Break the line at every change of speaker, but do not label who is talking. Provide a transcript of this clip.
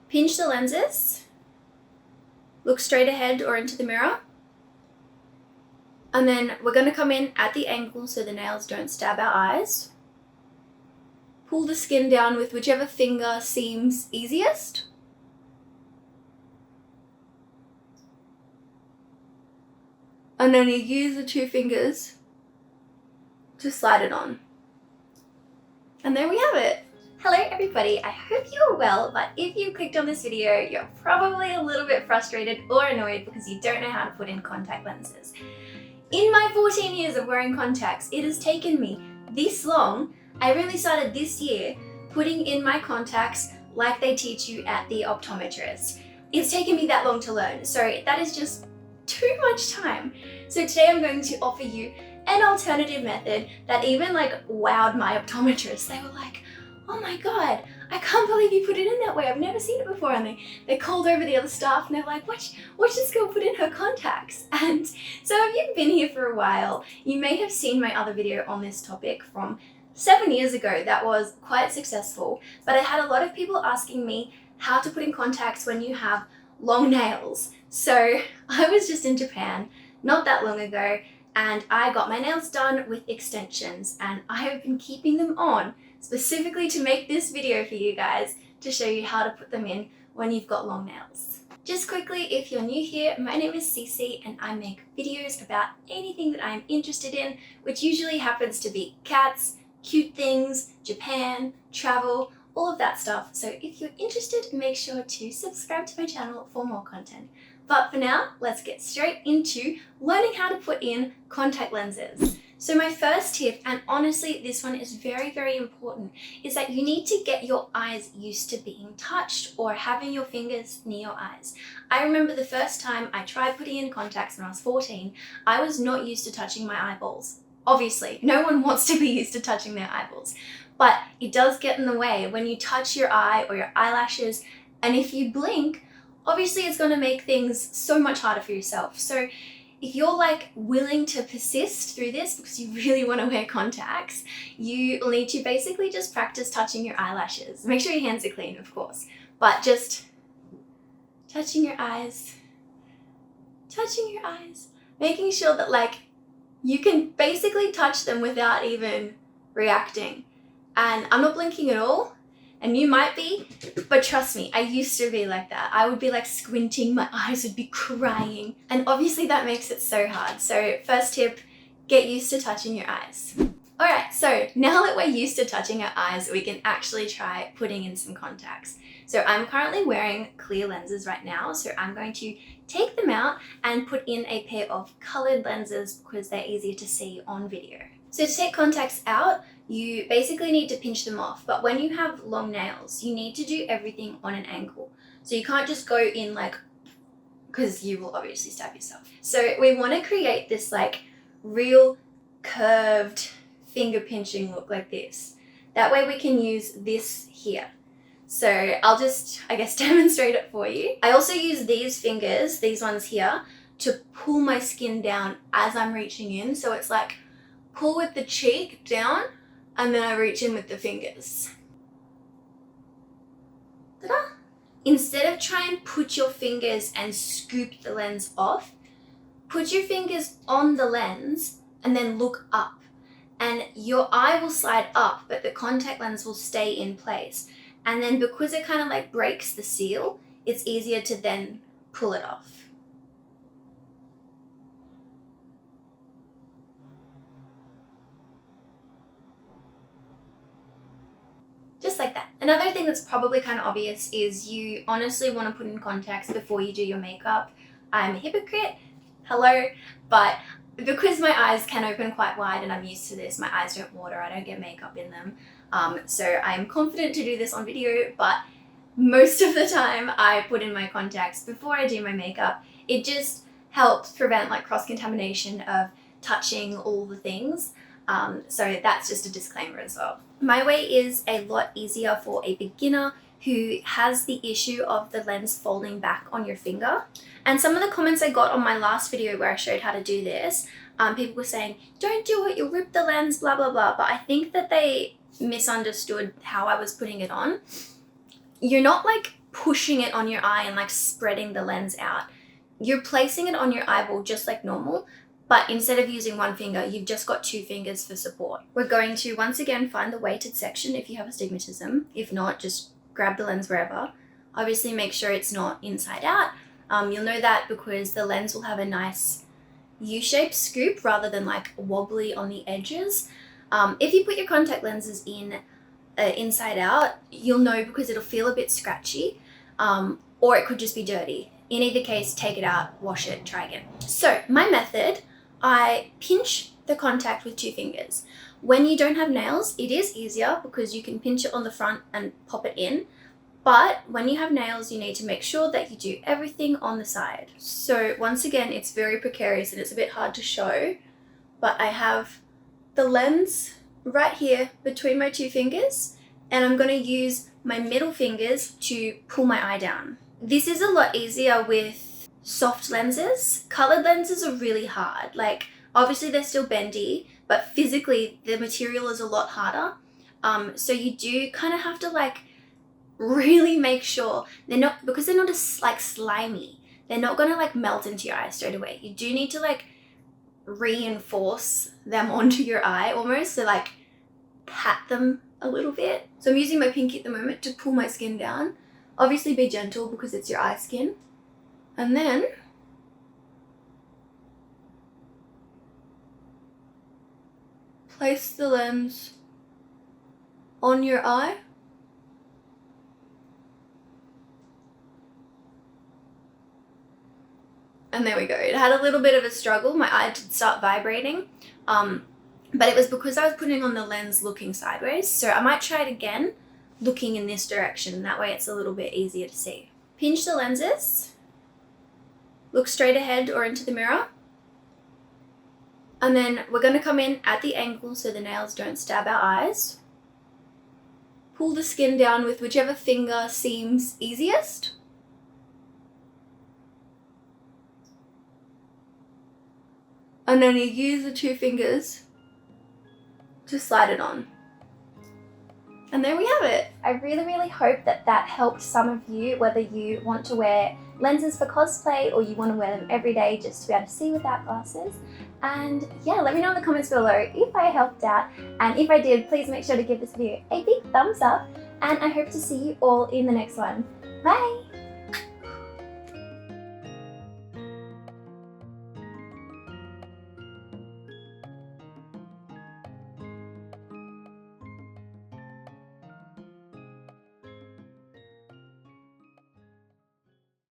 pinch the lenses, look straight ahead or into the mirror, and then we're going to come in at the angle so the nails don't stab our eyes. Pull the skin down with whichever finger seems easiest. And then you use the two fingers to slide it on. And there we have it. Hello everybody, I hope you're well, but if you clicked on this video, you're probably a little bit frustrated or annoyed because you don't know how to put in contact lenses. In my 14 years of wearing contacts, it has taken me this long. I really started this year putting in my contacts like they teach you at the optometrist. It's taken me that long to learn, so that is just too much time. So today I'm going to offer you an alternative method that even wowed my optometrists. They were like, oh my god, I can't believe you put it in that way. I've never seen it before. And they called over the other staff and they're like, watch this girl put in her contacts. And so if you've been here for a while, you may have seen my other video on this topic from 7 years ago that was quite successful, but I had a lot of people asking me how to put in contacts when you have long nails. So I was just in Japan not that long ago and I got my nails done with extensions, and I have been keeping them on specifically to make this video for you guys to show you how to put them in when you've got long nails. Just quickly, if you're new here, my name is Cece and I make videos about anything that I'm interested in, which usually happens to be cats, cute things, Japan, travel, all of that stuff. So if you're interested, make sure to subscribe to my channel for more content. But for now, let's get straight into learning how to put in contact lenses. So my first tip, and honestly this one is very, very important, is that you need to get your eyes used to being touched or having your fingers near your eyes. I remember the first time I tried putting in contacts when I was 14, I was not used to touching my eyeballs. Obviously, no one wants to be used to touching their eyeballs, but it does get in the way when you touch your eye or your eyelashes, and if you blink, obviously it's going to make things so much harder for yourself. So if you're willing to persist through this because you really want to wear contacts, you will need to basically just practice touching your eyelashes. Make sure your hands are clean, of course, but just touching your eyes, making sure that you can basically touch them without even reacting. And I'm not blinking at all, and you might be, but trust me, I used to be like that. I would be squinting, my eyes would be crying, and obviously that makes it so hard. So first tip, get used to touching your eyes. Alright, so now that we're used to touching our eyes, we can actually try putting in some contacts. So I'm currently wearing clear lenses right now, so I'm going to take them out and put in a pair of colored lenses because they're easier to see on video. So to take contacts out, you basically need to pinch them off, but when you have long nails, you need to do everything on an angle. So you can't just go in because you will obviously stab yourself. So we want to create this real curved finger pinching look like this. That way we can use this here. So I'll just, demonstrate it for you. I also use these fingers, these ones here, to pull my skin down as I'm reaching in. So it's pull with the cheek down, and then I reach in with the fingers. Ta-da! Instead of trying to put your fingers and scoop the lens off, put your fingers on the lens and then look up. And your eye will slide up, but the contact lens will stay in place. And then because it kind of breaks the seal, it's easier to then pull it off. Just like that. Another thing that's probably kind of obvious is you honestly want to put in contacts before you do your makeup. I'm a hypocrite, hello, but because my eyes can open quite wide and I'm used to this, my eyes don't water, I don't get makeup in them. So I'm confident to do this on video, but most of the time I put in my contacts before I do my makeup. It just helps prevent cross-contamination of touching all the things. So that's just a disclaimer as well. My way is a lot easier for a beginner who has the issue of the lens folding back on your finger. And some of the comments I got on my last video where I showed how to do this, people were saying, don't do it, you'll rip the lens, blah, blah, blah. But I think that they misunderstood how I was putting it on. You're not pushing it on your eye and like spreading the lens out. You're placing it on your eyeball just like normal, but instead of using one finger, you've just got 2 fingers for support. We're going to once again find the weighted section if you have astigmatism. If not, just grab the lens wherever. Obviously make sure it's not inside out. You'll know that because the lens will have a nice U-shaped scoop rather than like wobbly on the edges. If you put your contact lenses in inside out, you'll know because it'll feel a bit scratchy, or it could just be dirty. In either case, take it out, wash it, try again. So my method, I pinch the contact with 2 fingers. When you don't have nails, it is easier because you can pinch it on the front and pop it in. But when you have nails, you need to make sure that you do everything on the side. So once again, it's very precarious and it's a bit hard to show, but I have the lens right here between my 2 fingers, and I'm going to use my middle fingers to pull my eye down. This is a lot easier with soft lenses. Colored lenses are really hard. Like, obviously they're still bendy, but physically the material is a lot harder. So you do kind of have to like really make sure they're not, because they're not as like slimy, they're not going to like melt into your eye straight away. You do need to like reinforce them onto your eye almost, so like pat them a little bit. So I'm using my pinky at the moment to pull my skin down. Obviously be gentle because it's your eye skin. And then place the lens on your eye. And there we go. It had a little bit of a struggle. My eye did start vibrating. But it was because I was putting on the lens looking sideways. So I might try it again, looking in this direction. That way it's a little bit easier to see. Pinch the lenses. Look straight ahead or into the mirror. And then we're going to come in at the angle so the nails don't stab our eyes. Pull the skin down with whichever finger seems easiest. And then you use the 2 fingers to slide it on. And there we have it. I really hope that that helped some of you, whether you want to wear lenses for cosplay or you want to wear them every day just to be able to see without glasses. And yeah, let me know in the comments below if I helped out. And if I did, please make sure to give this video a big thumbs up. And I hope to see you all in the next one. Bye!